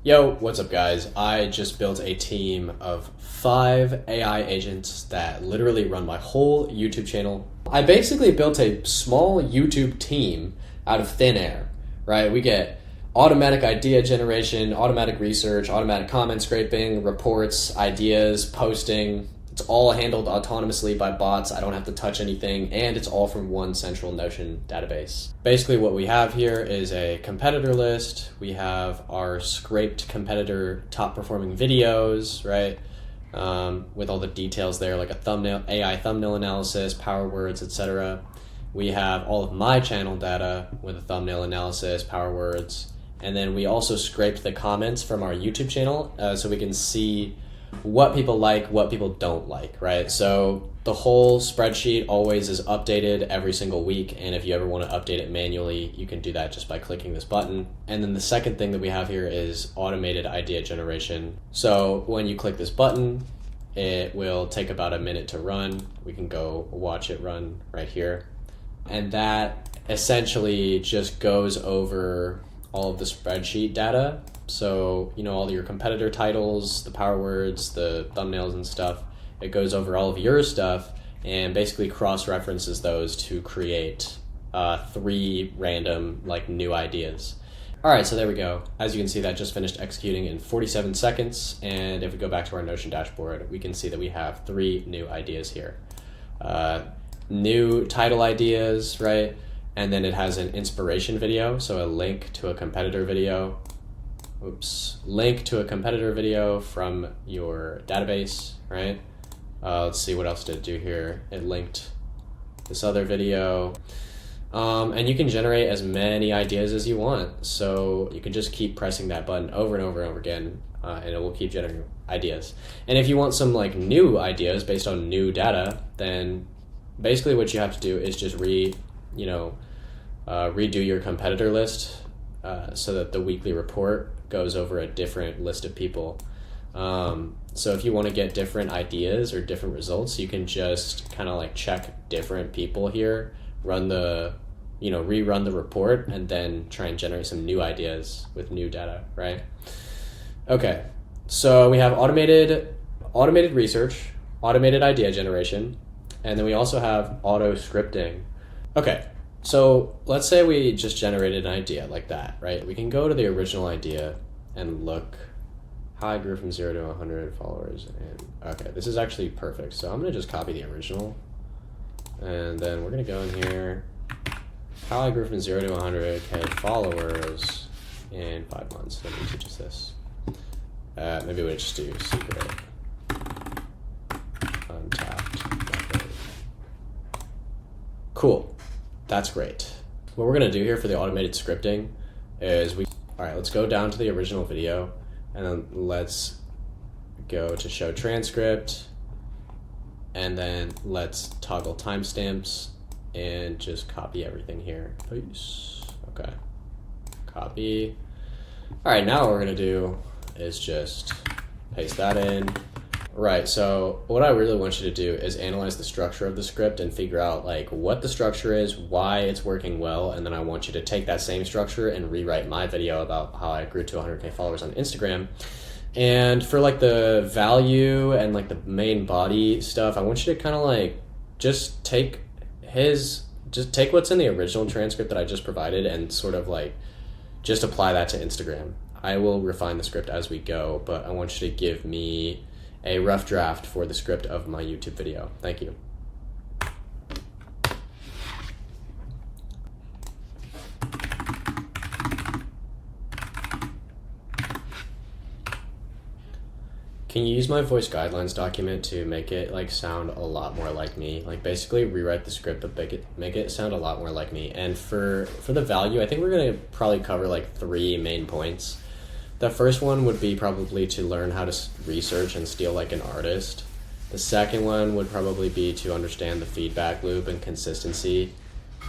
Yo, what's up guys? I just built a team of 5 AI agents that literally run my whole YouTube channel. I basically built a small YouTube team out of thin air, right? We get automatic idea generation, automatic research, automatic comment scraping, reports, ideas, posting. It's all handled autonomously by bots. I don't have to touch anything, and it's all from one central Notion database. Basically what we have here is a competitor list. We have our scraped competitor top performing videos, right? With all the details there, like a thumbnail, AI thumbnail analysis, power words, etc. We have all of my channel data with a thumbnail analysis, power words, and then we also scraped the comments from our YouTube channel so we can see what people like, what people don't like, right? So the whole spreadsheet always is updated every single week, and if you ever want to update it manually, you can do that just by clicking this button. And then the second thing that we have here is automated idea generation. So when you click this button, it will take about a minute to run. We can go watch it run right here. And that essentially just goes over all of the spreadsheet data. So, you know, all your competitor titles, the power words, the thumbnails and stuff, it goes over all of your stuff and basically cross-references those to create 3 random, like, new ideas. All right, so there we go. As you can see, that just finished executing in 47 seconds. And if we go back to our Notion dashboard, we can see that we have 3 new ideas here. New title ideas, right? And then it has an inspiration video, so a link to a competitor video. Link to a competitor video from your database, right? Let's see, what else did it do here? It linked this other video. And you can generate as many ideas as you want. So you can just keep pressing that button over and over and over again, and it will keep generating ideas. And if you want some like new ideas based on new data, then basically what you have to do is just redo your competitor list so that the weekly report goes over a different list of people. So if you want to get different ideas or different results, you can just kind of like check different people here, rerun the report, and then try and generate some new ideas with new data, right? Okay, so we have automated research, automated idea generation, and then we also have auto scripting. Okay, so let's say we just generated an idea like that, right? We can go to the original idea and look how I grew from 0 to 100 followers. And okay, this is actually perfect. So I'm gonna just copy the original, and then we're gonna go in here, how I grew from 0 to 100K followers in 5 months. Let me teach us this. Maybe we'll just do secret untapped method. Cool. That's great. What we're gonna do here for the automated scripting is all right, let's go down to the original video, and then let's go to show transcript, and then let's toggle timestamps and just copy everything here. Peace. Okay, copy. All right, now what we're gonna do is just paste that in. Right, so what I really want you to do is analyze the structure of the script and figure out like what the structure is, why it's working well, and then I want you to take that same structure and rewrite my video about how I grew to 100K followers on Instagram. And for like the value and like the main body stuff, I want you to kind of like just take what's in the original transcript that I just provided and sort of like just apply that to Instagram. I will refine the script as we go, but I want you to give me a rough draft for the script of my YouTube video. Thank you. Can you use my voice guidelines document to make it like sound a lot more like me? Like basically rewrite the script but make it sound a lot more like me. And for the value, I think we're gonna probably cover like 3 main points. The first one would be probably to learn how to research and steal like an artist. The second one would probably be to understand the feedback loop and consistency.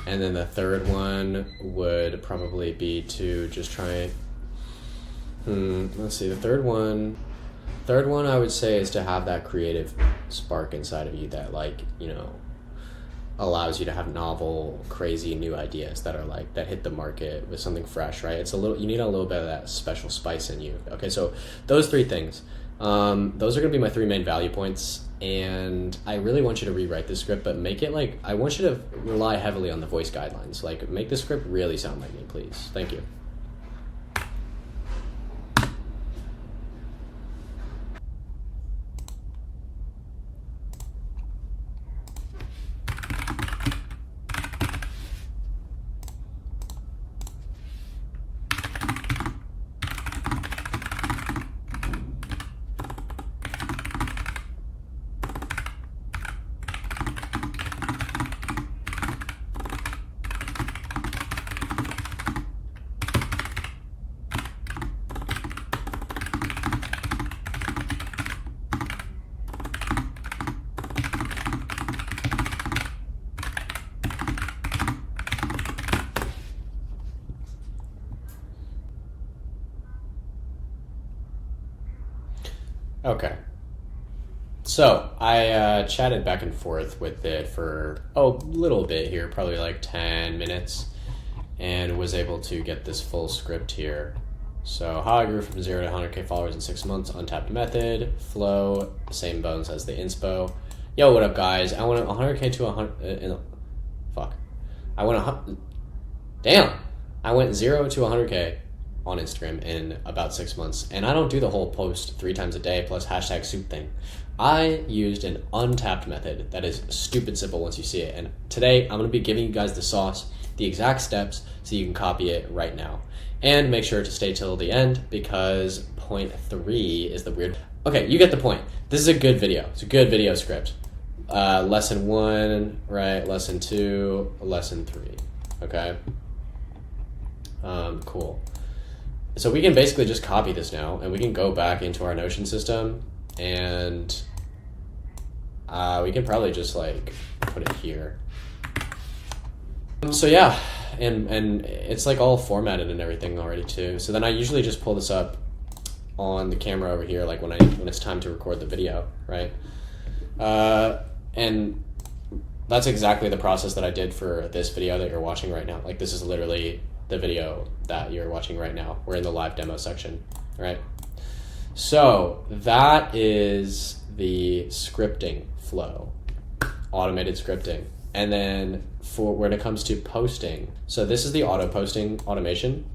And then the third one would probably be to just try, let's see, the third one I would say is to have that creative spark inside of you that like, allows you to have novel, crazy new ideas that are like, that hit the market with something fresh, right? It's a little, you need a little bit of that special spice in you. Okay, so those three things, those are gonna be my three main value points. And I really want you to rewrite this script, but make it like, I want you to rely heavily on the voice guidelines. Like, make the script really sound like me, please. Thank you. Okay. So I chatted back and forth with it for a little bit here, probably like 10 minutes, and was able to get this full script here. So how I grew from 0 to 100K followers in 6 months, untapped method, flow, same bones as the inspo. Yo, what up guys? I went 100K to 100, fuck. I went 0 to 100K on Instagram in about 6 months, and I don't do the whole post 3 times a day plus hashtag soup thing. I used an untapped method that is stupid simple once you see it, and today I'm going to be giving you guys the sauce, the exact steps, so you can copy it right now. And make sure to stay till the end, because point 3 is the weird. Okay, you get the point. This is a good video. It's a good video script. Lesson 1, right? Lesson 2, lesson 3. Okay. Cool. So we can basically just copy this now, and we can go back into our Notion system, and we can probably just like put it here. So yeah, and it's like all formatted and everything already too. So then I usually just pull this up on the camera over here, like when it's time to record the video, right? And that's exactly the process that I did for this video that you're watching right now. Like, this is literally the video that you're watching right now. We're in the live demo section, right? So that is the scripting flow, automated scripting. And then for when it comes to posting, so this is the auto posting automation.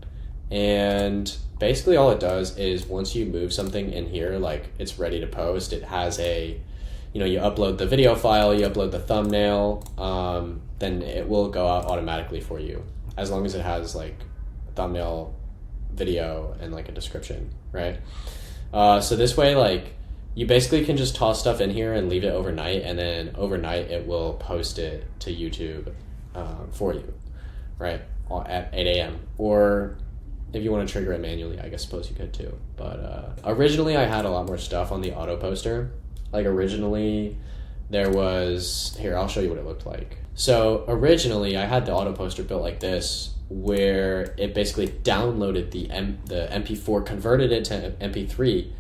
And basically all it does is once you move something in here, like it's ready to post, it has a, you know, you upload the video file, you upload the thumbnail, then it will go out automatically for you, as long as it has like a thumbnail, video, and like a description, right? So this way, like, you basically can just toss stuff in here and leave it overnight, and then overnight it will post it to YouTube for you, right, at 8 a.m. Or if you want to trigger it manually, I suppose you could too. But originally I had a lot more stuff on the auto poster. Like originally there was, here, I'll show you what it looked like. So originally I had the auto poster built like this, where it basically downloaded the MP4, converted it to MP3,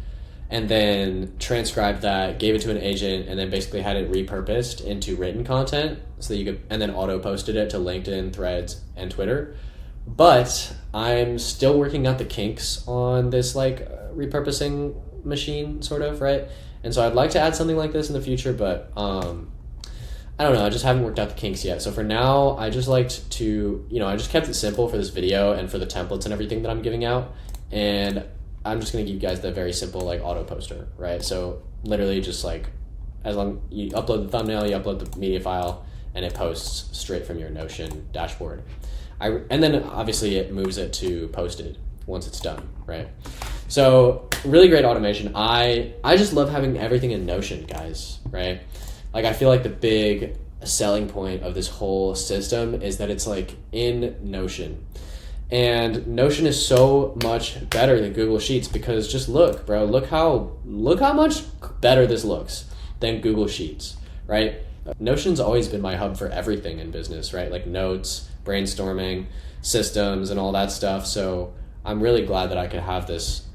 and then transcribed that, gave it to an agent, and then basically had it repurposed into written content so that you could, and then auto posted it to LinkedIn, Threads, and Twitter. But I'm still working out the kinks on this like repurposing machine, sort of, right? And so I'd like to add something like this in the future, but I don't know, I just haven't worked out the kinks yet. So for now, I just liked to, you know, I just kept it simple for this video and for the templates and everything that I'm giving out. And I'm just gonna give you guys the very simple like auto poster, right? So literally just like, as long you upload the thumbnail, you upload the media file, and it posts straight from your Notion dashboard. And then obviously it moves it to posted once it's done, right? So really great automation. I just love having everything in Notion, guys, right? Like, I feel like the big selling point of this whole system is that it's like in Notion. And Notion is so much better than Google Sheets, because just look, bro, look how much better this looks than Google Sheets, right? Notion's always been my hub for everything in business, right? Like notes, brainstorming, systems, and all that stuff. So I'm really glad that I could have this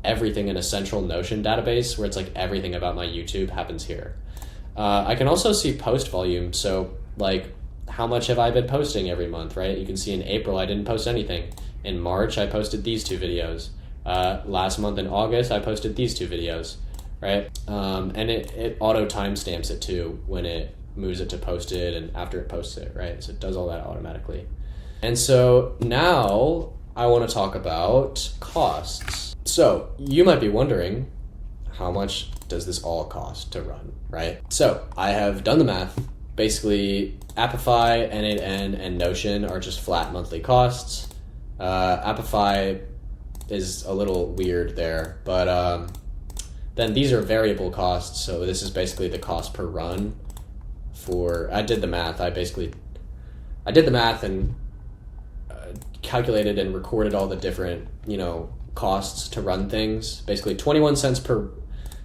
everything in a central Notion database where it's like everything about my YouTube happens here. I can also see post volume. So like how much have I been posting every month, right? You can see in April I didn't post anything. In March I posted these 2 videos. Last month in August I posted these 2 videos, right? And it auto timestamps it too when it moves it to posted and after it posts it, right? So it does all that automatically. And so now I want to talk about costs. So you might be wondering, how much does this all cost to run, right? So I have done the math. Basically, Apify, n8n, and Notion are just flat monthly costs. Apify is a little weird there, but then these are variable costs. So this is basically the cost per run for, I did the math. I did the math and calculated and recorded all the different, costs to run things. Basically 21 cents per,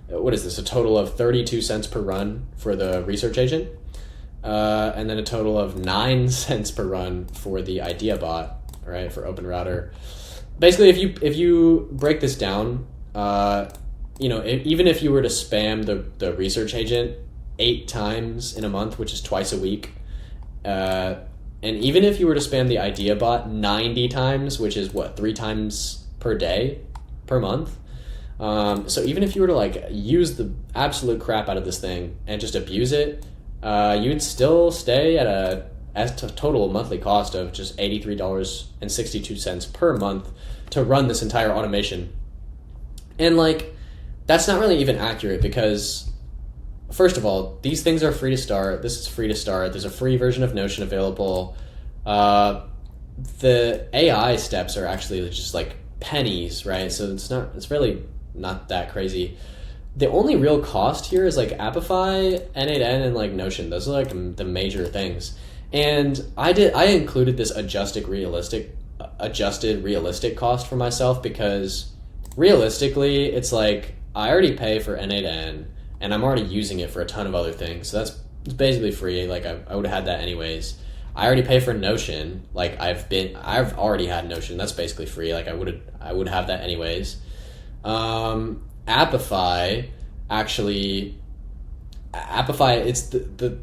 what is this? A total of 32 cents per run for the research agent. And then a total of 9 cents per run for the idea bot, right? For Open Router. Basically, if you break this down, even if you were to spam the research agent 8 times in a month, which is twice a week, and even if you were to spam the idea bot 90 times, which is 3 times per day, per month. So even if you were to use the absolute crap out of this thing and just abuse it, you'd still stay at a total monthly cost of just $83.62 per month to run this entire automation. And that's not really even accurate because, first of all, these things are free to start. This is free to start. There's a free version of Notion available. The AI steps are actually just pennies, right? So it's really not that crazy. The only real cost here is Apify, n8n, and Notion. Those are the major things. And I included this adjusted realistic cost for myself because realistically it's I already pay for n8n and I'm already using it for a ton of other things. So it's basically free. I would have had that anyways. I already pay for Notion. I've already had Notion. That's basically free. I would have that anyways. Apify, it's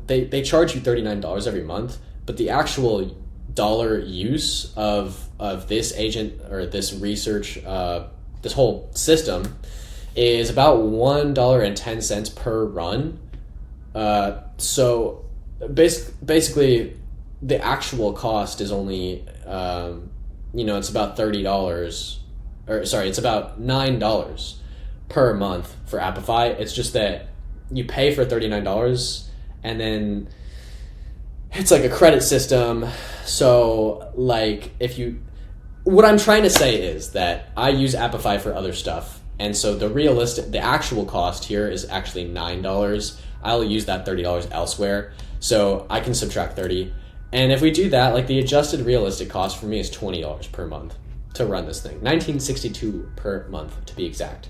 they charge you $39 every month, but the actual dollar use of this agent or this research, this whole system is about $1.10 per run. So basically the actual cost is only, it's about $30, it's about $9 per month for Apify. It's just that you pay for $39 and then it's a credit system. So what I'm trying to say is that I use Apify for other stuff. And so the actual cost here is actually $9. I'll use that $30 elsewhere. So I can subtract 30. And if we do that, the adjusted realistic cost for me is $20 per month to run this thing. $19.62 per month to be exact.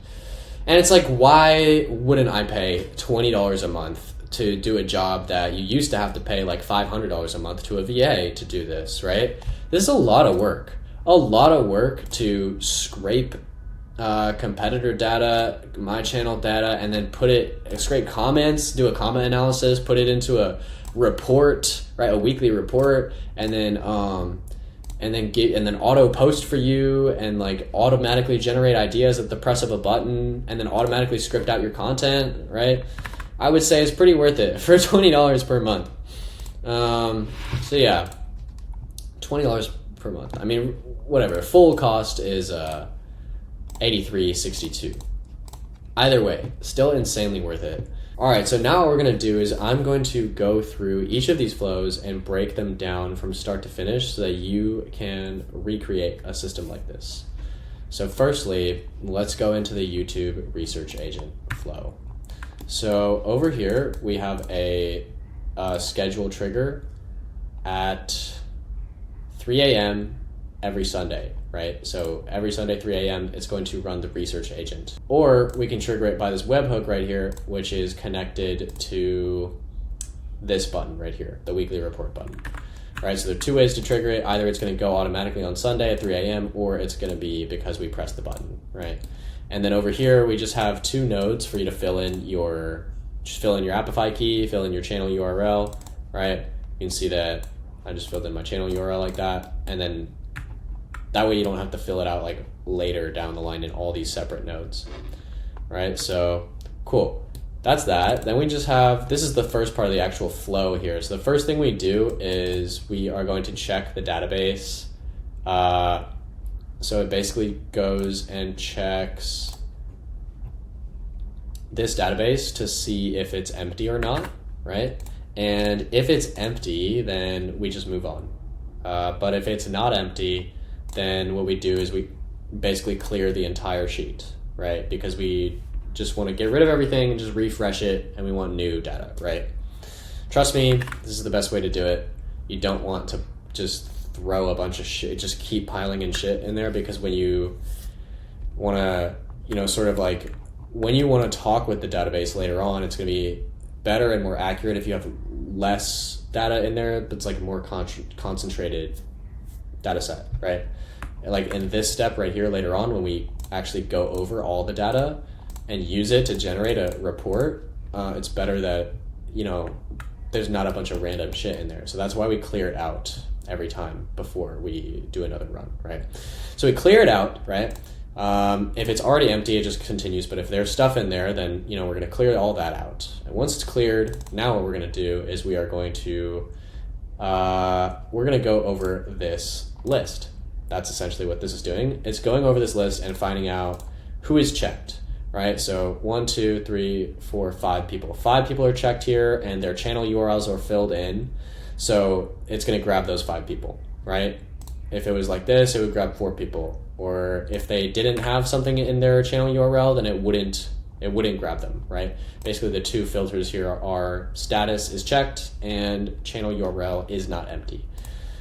And it's why wouldn't I pay $20 a month to do a job that you used to have to pay $500 a month to a VA to do this, right? This is a lot of work. A lot of work to scrape competitor data, my channel data, and then scrape comments, do a comment analysis, put it into a report, right? A weekly report, and then auto post for you and automatically generate ideas at the press of a button and then automatically script out your content, right? I would say it's pretty worth it for $20 per month. So yeah, $20 per month. I mean, whatever. Full cost is $83.62. Either way, still insanely worth it. All right, so now what we're going to do is I'm going to go through each of these flows and break them down from start to finish so that you can recreate a system like this. So firstly, let's go into the YouTube research agent flow. So over here, we have a schedule trigger at 3 a.m. every Sunday, right? So every Sunday, 3 a.m., it's going to run the research agent. Or we can trigger it by this webhook right here, which is connected to this button right here, the weekly report button. All right, so there are 2 ways to trigger it. Either it's going to go automatically on Sunday at 3 a.m., or it's going to be because we press the button, right? And then over here, we just have 2 nodes for you to fill in your Apify key, fill in your channel URL, right? You can see that I just filled in my channel URL like that, and then that way you don't have to fill it out like later down the line in all these separate nodes, right? So cool. That's that. Then we just have, this is the first part of the actual flow here. So the first thing we do is we are going to check the database. So it basically goes and checks this database to see if it's empty or not, right? And if it's empty, then we just move on. But if it's not empty, then what we do is we basically clear the entire sheet, right? Because we just want to get rid of everything and just refresh it, and we want new data, right? Trust me, this is the best way to do it. You don't want to just throw a bunch of shit, just keep piling in shit in there, because when you want to, sort of like, when you want to talk with the database later on, it's going to be better and more accurate if you have less data in there, but it's like a more concentrated data set, right? Like in this step right here later on, when we actually go over all the data and use it to generate a report, it's better that, there's not a bunch of random shit in there. So that's why we clear it out every time before we do another run, right? So we clear it out, right? If it's already empty, it just continues. But if there's stuff in there, then, we're going to clear all that out. And once it's cleared, now what we're going to do is we are going to, go over this list. That's essentially what this is doing. It's going over this list and finding out who is checked, right? So 1, 2, 3, 4, 5 people. 5 people are checked here, and their channel URLs are filled in. So it's going to grab those 5 people, right? If it was like this, it would grab 4 people. Or if they didn't have something in their channel URL, then it wouldn't grab them, right? Basically, the two filters here are status is checked and channel URL is not empty.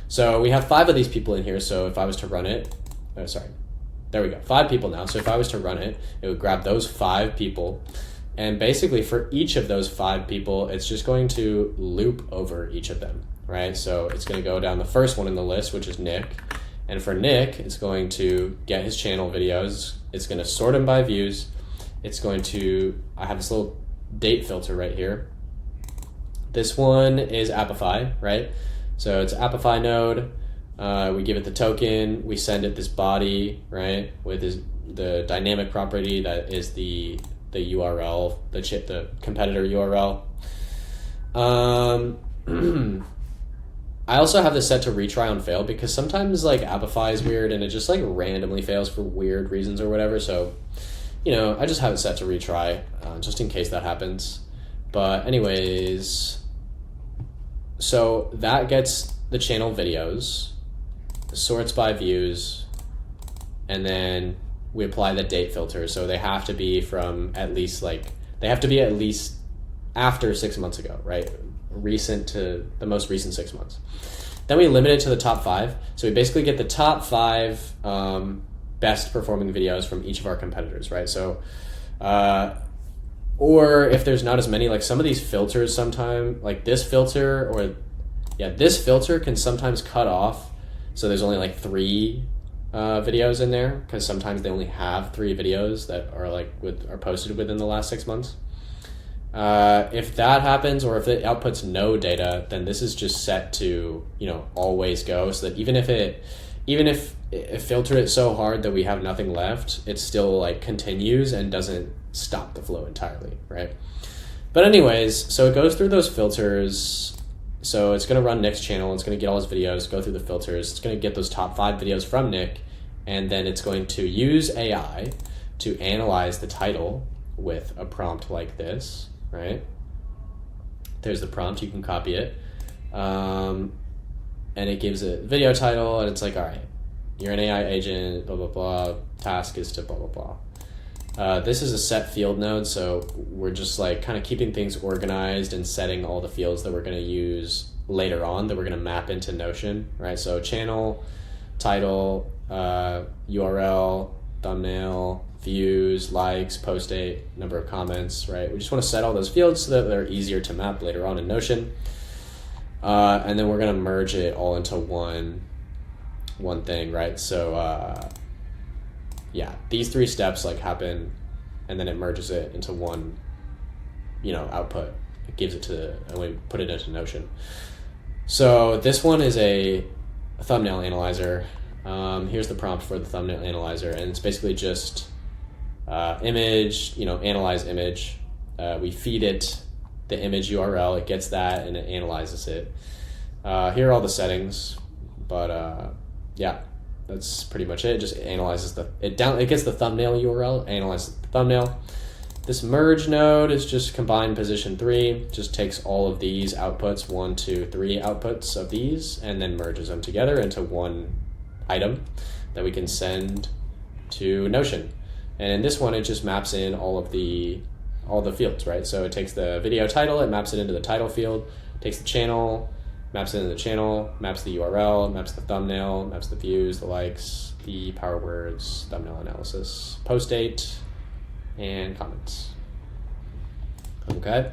So we have 5 of these people in here. So if I was to run it, there we go, 5 people now. So if I was to run it, it would grab those 5 people. And basically for each of those 5 people, it's just going to loop over each of them, right? So it's going to go down the first one in the list, which is Nick. And for Nick, it's going to get his channel videos. It's going to sort them by views. It's going to, I have this little date filter right here. This one is Apify, right? So it's Apify node. We give it the token. We send it this body, right? With the dynamic property that is the URL, the competitor URL. I also have this set to retry on fail, because sometimes like Apify is weird and it just like randomly fails for weird reasons or whatever. So, I just have it set to retry just in case that happens. But anyways, so that gets the channel videos, sorts by views, and then we apply the date filter. So they have to be from at least after 6 months ago, right? Recent to the most recent 6 months. Then we limit it to the top 5. So we basically get the top 5 best performing videos from each of our competitors, right? So, or if there's not as many, like some of these filters sometimes, like this filter this filter can sometimes cut off. So there's only like 3 videos in there, because sometimes they only have 3 videos that are posted within the last 6 months. If that happens, or if it outputs no data, then this is just set to, always go, so that even if it filtered it so hard that we have nothing left, it still like continues and doesn't stop the flow entirely, right? But anyways, so it goes through those filters. So it's going to run Nick's channel. It's going to get all his videos, go through the filters. It's going to get those top 5 videos from Nick, and then it's going to use AI to analyze the title with a prompt like this, right? There's the prompt, you can copy it. And it gives it video title, and it's like, all right, you're an AI agent, blah, blah, blah. Task is to blah, blah, blah. This is a set field node, so we're just like kind of keeping things organized and setting all the fields that we're going to use later on, that we're going to map into Notion, right? So channel, title, URL, thumbnail, views, likes, post date, number of comments, right? We just want to set all those fields so that they're easier to map later on in Notion. And then we're going to merge it all into one thing, right? So these 3 steps like happen, and then it merges it into one, output. It gives it and we put it into Notion. So this one is a thumbnail analyzer. Here's the prompt for the thumbnail analyzer, and it's basically just image, analyze image. We feed it the image URL, it gets that, and it analyzes it. Here are all the settings, but yeah, that's pretty much it. It just analyzes it gets the thumbnail URL, analyzes the thumbnail. This merge node is just combine position 3, just takes all of these outputs, 1, 2, 3 outputs of these, and then merges them together into one item that we can send to Notion. And in this one, it just maps in all the fields, right? So it takes the video title, it maps it into the title field, takes the channel, maps it into the channel, maps the URL, maps the thumbnail, maps the views, the likes, the power words, thumbnail analysis, post date, and comments. Okay,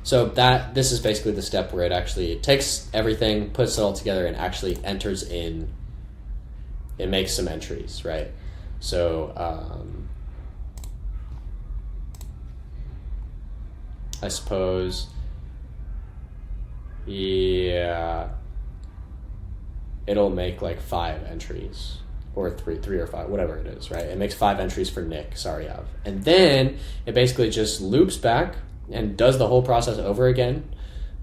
so this is basically the step where it actually takes everything, puts it all together, and actually enters in. It makes some entries, right? So I suppose, yeah, it'll make like 5 entries. Or three or 5, whatever it is, right? It makes 5 entries for Nick, sorry, Av. And then it basically just loops back and does the whole process over again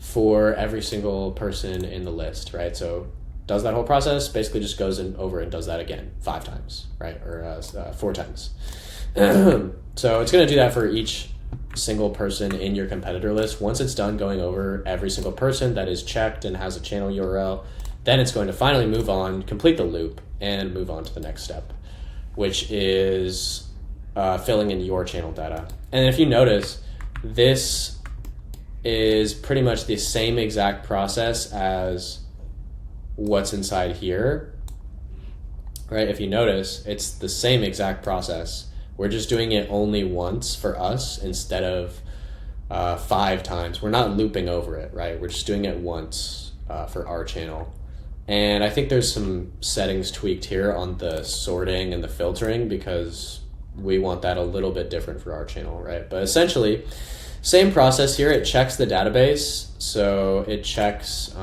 for every single person in the list, right? So does that whole process, basically just goes over and does that again 5 times, right? Or 4 times. So it's gonna do that for each single person in your competitor list. Once it's done going over every single person that is checked and has a channel URL, then it's going to finally move on, complete the loop, and move on to the next step, which is filling in your channel data. And if you notice, this is pretty much the same exact process as what's inside here, right? If you notice, it's the same exact process. We're just doing it only once for us instead of 5 times. We're not looping over it, right? We're just doing it once for our channel. And I think there's some settings tweaked here on the sorting and the filtering because we want that a little bit different for our channel, right? But essentially, same process here. It checks the database. So it checks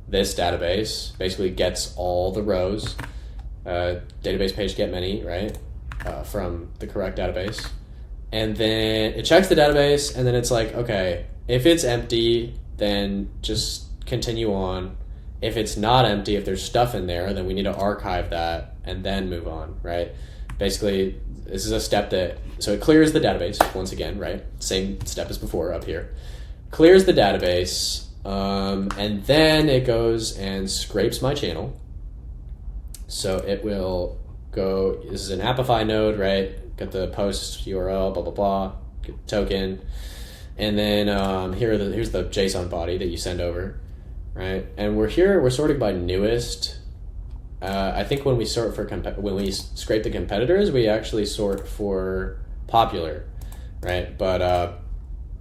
this database, basically gets all the rows, database page get many, right? From the correct database. And then it checks the database, and then it's like, okay, if it's empty, then just continue on. If it's not empty, if there's stuff in there, then we need to archive that and then move on, right? Basically, this is a step so it clears the database once again, right? Same step as before up here. Clears the database, and then it goes and scrapes my channel. So it will go, this is an Apify node, right? Get the post URL, blah, blah, blah, get the token. And then here's the JSON body that you send over. Right, and we're sorting by newest. I think when we sort when we scrape the competitors, we actually sort for popular, right? But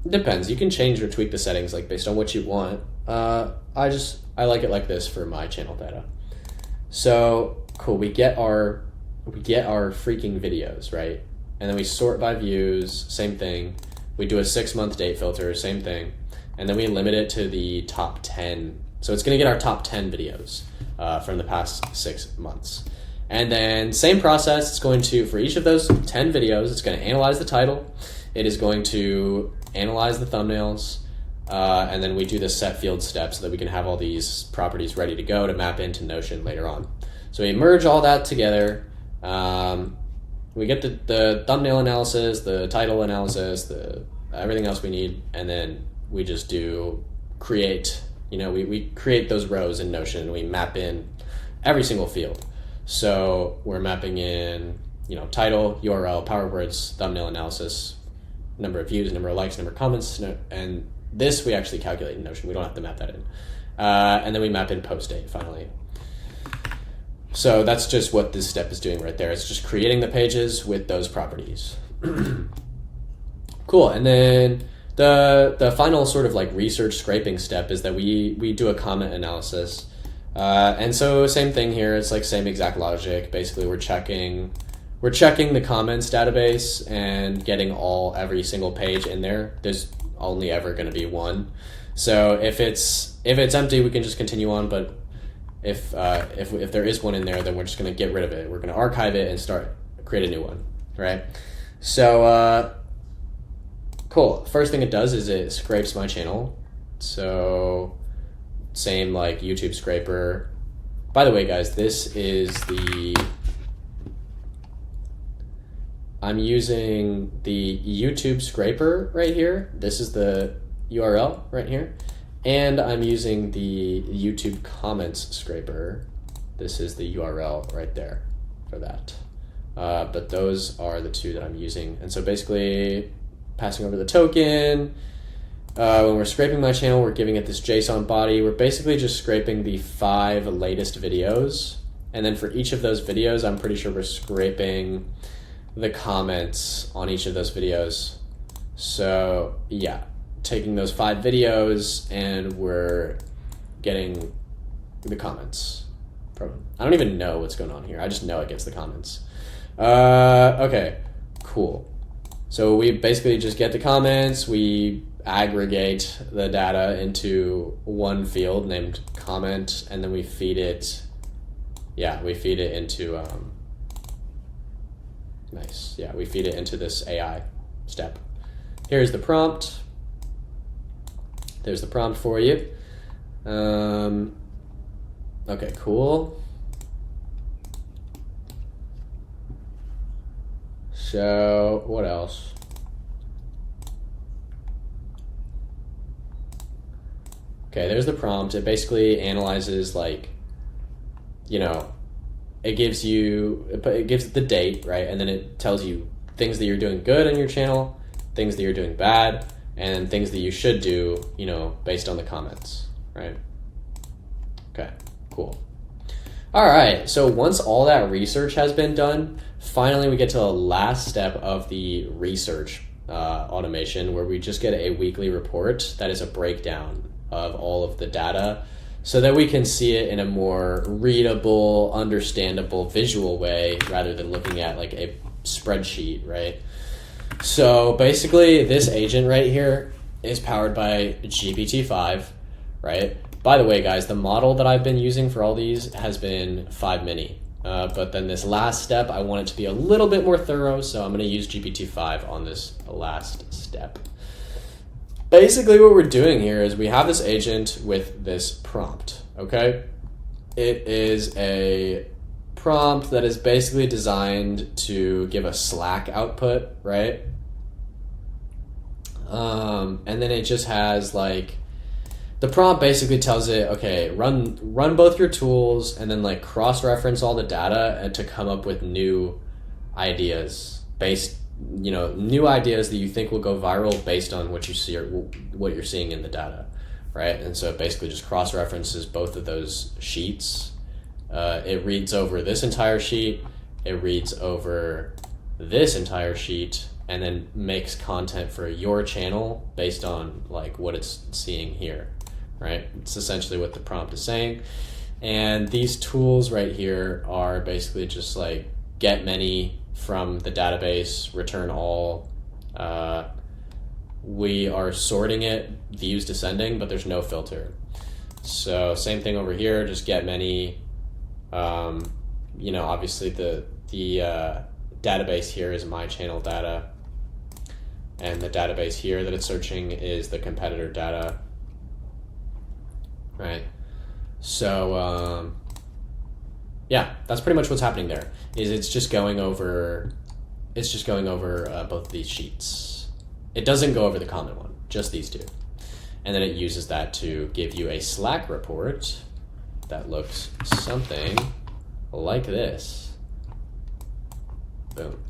it depends. You can change or tweak the settings like based on what you want. I like it like this for my channel data. So cool. We get our freaking videos, right? And then we sort by views. Same thing. We do a 6-month date filter. Same thing. And then we limit it to the top 10. So it's going to get our top 10 videos from the past 6 months. And then same process, it's going to, for each of those 10 videos, it's going to analyze the title. It is going to analyze the thumbnails. And then we do the set field step so that we can have all these properties ready to go to map into Notion later on. So we merge all that together. We get the thumbnail analysis, the title analysis, everything else we need. And then we just do create. We create those rows in Notion. We map in every single field. So we're mapping in, title, URL, power words, thumbnail analysis, number of views, number of likes, number of comments, and this we actually calculate in Notion. We don't have to map that in. And then we map in post date finally. So that's just what this step is doing right there. It's just creating the pages with those properties. Cool. And then the final sort of like research scraping step is that we do a comment analysis. And so same thing here. It's like same exact logic. Basically, we're checking the comments database and getting every single page in there. There's only ever going to be one. So if it's empty, we can just continue on. But if there is one in there, then we're just going to get rid of it. We're going to archive it and create a new one, right? So cool. First thing it does is it scrapes my channel. So same like YouTube scraper. By the way, guys, I'm using the YouTube scraper right here. This is the URL right here. And I'm using the YouTube comments scraper. This is the URL right there for that. But those are the two that I'm using. And so basically passing over the token, when we're scraping my channel, we're giving it this JSON body. We're basically just scraping the 5 latest videos. And then for each of those videos, I'm pretty sure we're scraping the comments on each of those videos. So yeah, taking those 5 videos and we're getting the comments from them. I don't even know what's going on here. I just know it gets the comments. Okay, cool. So we basically just get the comments, we aggregate the data into one field named comment, and then we feed it, into, nice, yeah, we feed it into this AI step. Here's the prompt. There's the prompt for you. Okay, cool. So what else? Okay, there's the prompt. It basically analyzes, like, it gives the date, right? And then it tells you things that you're doing good on your channel, things that you're doing bad, and things that you should do, based on the comments, right? Okay, cool. All right, so once all that research has been done, finally we get to the last step of the research automation, where we just get a weekly report that is a breakdown of all of the data so that we can see it in a more readable, understandable, visual way rather than looking at like a spreadsheet, right? So basically this agent right here is powered by GPT-5, right? By the way, guys, the model that I've been using for all these has been 5 mini. But then this last step, I want it to be a little bit more thorough, so I'm going to use GPT-5 on this last step. Basically what we're doing here is we have this agent with this prompt, okay? It is a prompt that is basically designed to give a Slack output, right? And then it just has like, the prompt basically tells it, okay, run both your tools and then like cross-reference all the data and to come up with new ideas new ideas that you think will go viral based on what you see or what you're seeing in the data, right? And so it basically just cross-references both of those sheets. It reads over this entire sheet, it reads over this entire sheet, and then makes content for your channel based on like what it's seeing here, right? It's essentially what the prompt is saying. And these tools right here are basically just like get many from the database, return all. We are sorting it, views descending, but there's no filter. So same thing over here, just get many. Obviously the database here is my channel data, and the database here that it's searching is the competitor data, right? So yeah, that's pretty much what's happening there. It's just going over both these sheets. It doesn't go over the comment one, just these two. And then it uses that to give you a Slack report that looks something like this. Boom.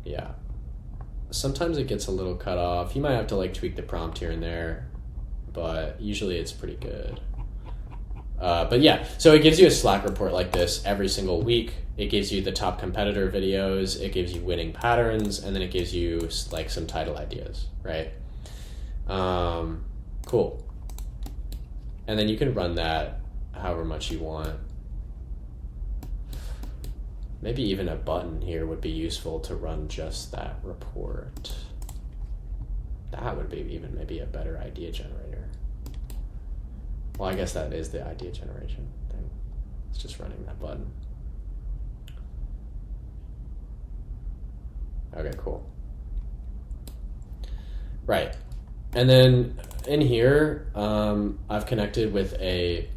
Yeah. Sometimes it gets a little cut off. You might have to like tweak the prompt here and there, but usually it's pretty good. But yeah, so it gives you a Slack report like this every single week. It gives you the top competitor videos, it gives you winning patterns, and then it gives you like some title ideas, right? Cool. And then you can run that however much you want. Maybe even a button here would be useful to run just that report. that would be even maybe a better idea generator. Well, I guess that is the idea generation thing. It's just running that button. Okay, cool. Right. And then in here, I've connected with a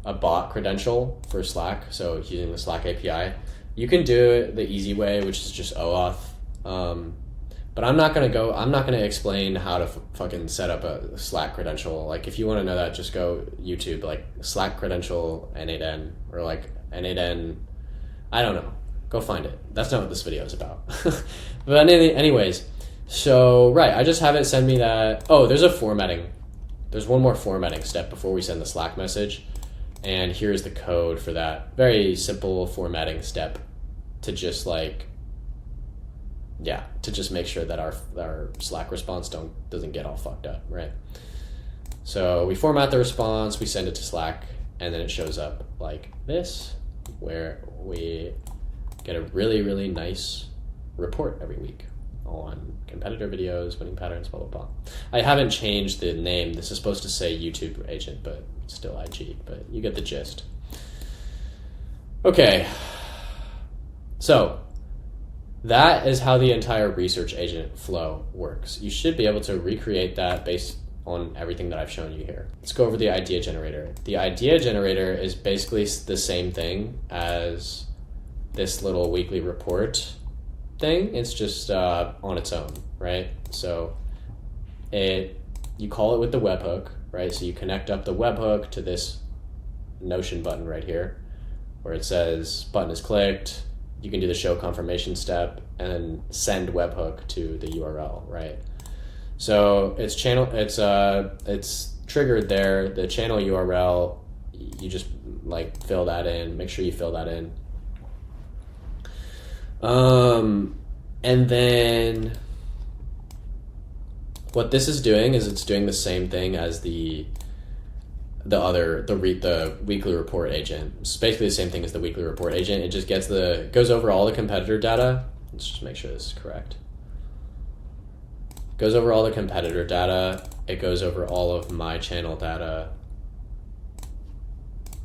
bot credential for Slack. So using the Slack API, you can do it the easy way, which is just OAuth. But I'm not gonna explain how to fucking set up a Slack credential. Like if you want to know that, just go YouTube, like Slack credential n8n or like n8n. I don't know. Go find it. That's not what this video is about. But anyways, so right, I just have it send me that. Oh, there's a formatting. There's one more formatting step before we send the Slack message. And here's the code for that. Very simple formatting step to just like, yeah, to just make sure that our Slack response doesn't get all fucked up, right? So we format the response, we send it to Slack, and then it shows up like this, where we get a really, really nice report every week on competitor videos, winning patterns, blah, blah, blah. I haven't changed the name. This is supposed to say YouTube agent, but it's still IG, but you get the gist. Okay. So that is how the entire research agent flow works. You should be able to recreate that based on everything that I've shown you here. Let's go over the idea generator. The idea generator is basically the same thing as this little weekly report thing. It's just on its own, right? So you call it with the webhook, right? So you connect up the webhook to this Notion button right here, where it says button is clicked. You can do the show confirmation step and then send webhook to the URL, right? So it's triggered there. The channel URL, you just like fill that in. Make sure you fill that in. And then what this is doing is it's doing the same thing as the weekly report agent. It's basically the same thing as the weekly report agent. It just goes over all the competitor data. Let's just make sure this is correct. Goes over all the competitor data. It goes over all of my channel data.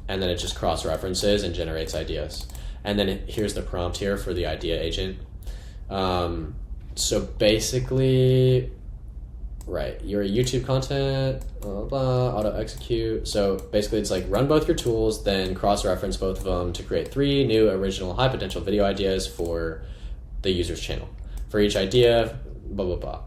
And then it just cross-references and generates ideas. And then here's the prompt here for the idea agent. So basically, right, your YouTube content, blah, blah, auto execute. So basically it's like run both your tools, then cross-reference both of them to create 3 new original high potential video ideas for the user's channel. For each idea, blah, blah, blah.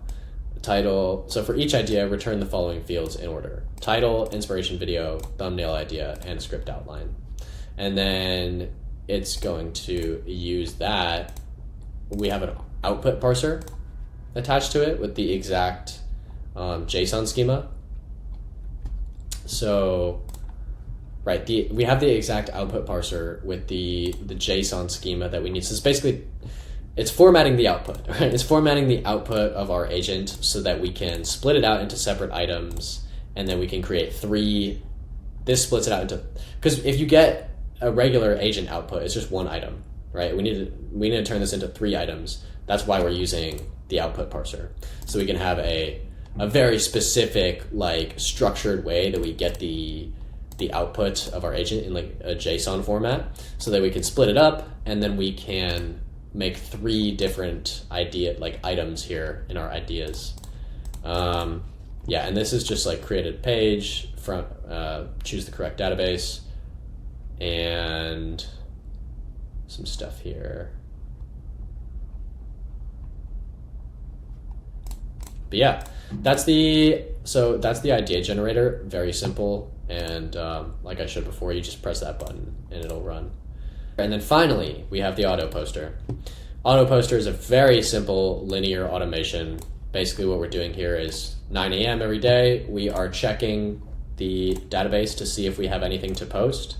Title, so for each idea, return the following fields in order: title, inspiration video, thumbnail idea, and a script outline. And then it's going to use that. We have an output parser attached to it with the exact JSON schema. So, right, we have the exact output parser with the JSON schema that we need. So it's basically, it's formatting the output, right? It's formatting the output of our agent so that we can split it out into separate items, and then we can create 3. This splits it out into, because if you get a regular agent output, it's just 1 item, right? We need to turn this into 3 items. That's why we're using the output parser. So we can have a very specific, like, structured way that we get the output of our agent in like a JSON format, so that we can split it up, and then we can make 3 different items here in our ideas. Yeah, and this is just like create a page from choose the correct database and some stuff here. But yeah, that's the idea generator. Very simple, and like I showed before, you just press that button and it'll run. And then finally, we have the auto poster. Auto poster is a very simple linear automation. Basically what we're doing here is 9 a.m. every day, we are checking the database to see if we have anything to post.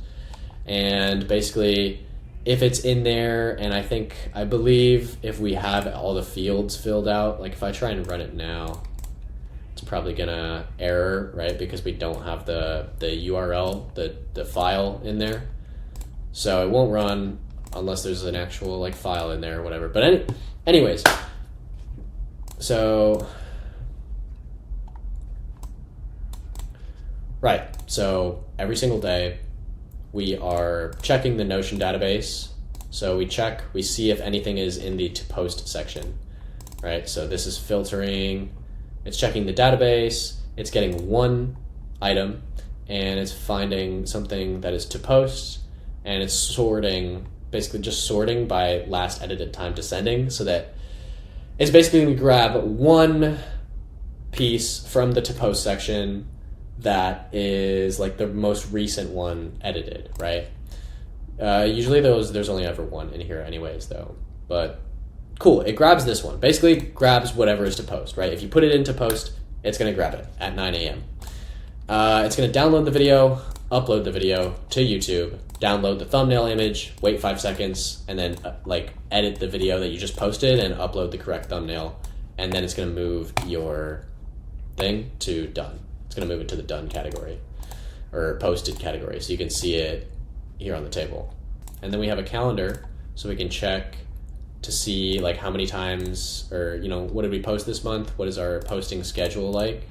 And basically, if it's in there, and I believe if we have all the fields filled out, like if I try and run it now, it's probably gonna error, right? Because we don't have the URL, the file in there. So it won't run unless there's an actual like file in there or whatever. But anyways, so Right, so every single day we are checking the Notion database. So we see if anything is in the to post section, right? So this is filtering, it's checking the database, it's getting one item, and it's finding something that is to post, and it's sorting, basically just sorting by last edited time descending, so that it's basically going to grab one piece from the to post section that is like the most recent one edited, right? Usually there's only ever one in here anyways though, but cool, it grabs this one. Basically grabs whatever is to post, right? If you put it into post, it's gonna grab it at 9 a.m. It's gonna download the video, upload the video to YouTube, download the thumbnail image, wait 5 seconds, and then like edit the video that you just posted and upload the correct thumbnail, and then it's gonna move your thing to done. It's gonna move it to the done category or posted category, so you can see it here on the table. And then we have a calendar, so we can check to see like how many times, or what did we post this month? What is our posting schedule like,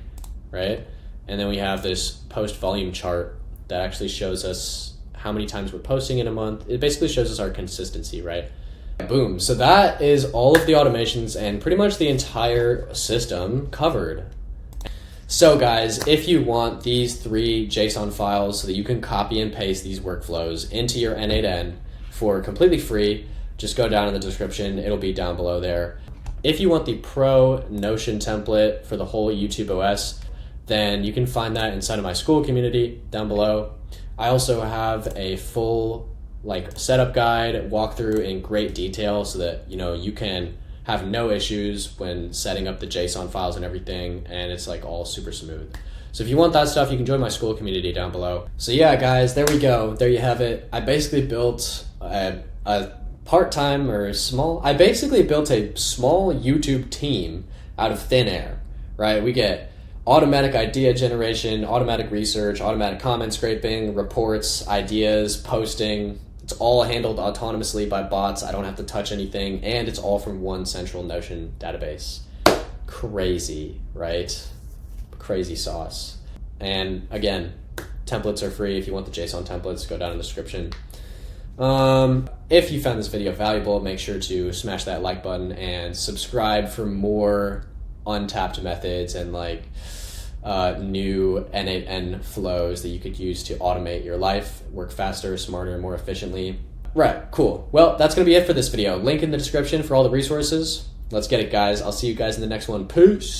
right? And then we have this post volume chart that actually shows us how many times we're posting in a month. It basically shows us our consistency, right? Boom. So that is all of the automations and pretty much the entire system covered. So guys, if you want these 3 JSON files so that you can copy and paste these workflows into your n8n for completely free, just go down in the description. It'll be down below there. If you want the Pro Notion template for the whole YouTube OS, then you can find that inside of my Skool community down below. I also have a full setup guide, walkthrough in great detail so that you can have no issues when setting up the JSON files and everything, and it's all super smooth. So if you want that stuff, you can join my Skool community down below. So yeah, guys, there we go. There you have it. I basically built a part-time or I basically built a small YouTube team out of thin air, right? We get automatic idea generation, automatic research, automatic comment scraping, reports, ideas, posting. It's all handled autonomously by bots. I don't have to touch anything, and it's all from one central Notion database. Crazy, right? Crazy sauce. And again, templates are free. If you want the JSON templates, go down in the description. If you found this video valuable, make sure to smash that like button and subscribe for more untapped methods and new n8n flows that you could use to automate your life, work faster, smarter, and more efficiently. Right, cool. Well, that's going to be it for this video. Link in the description for all the resources. Let's get it, guys. I'll see you guys in the next one. Peace.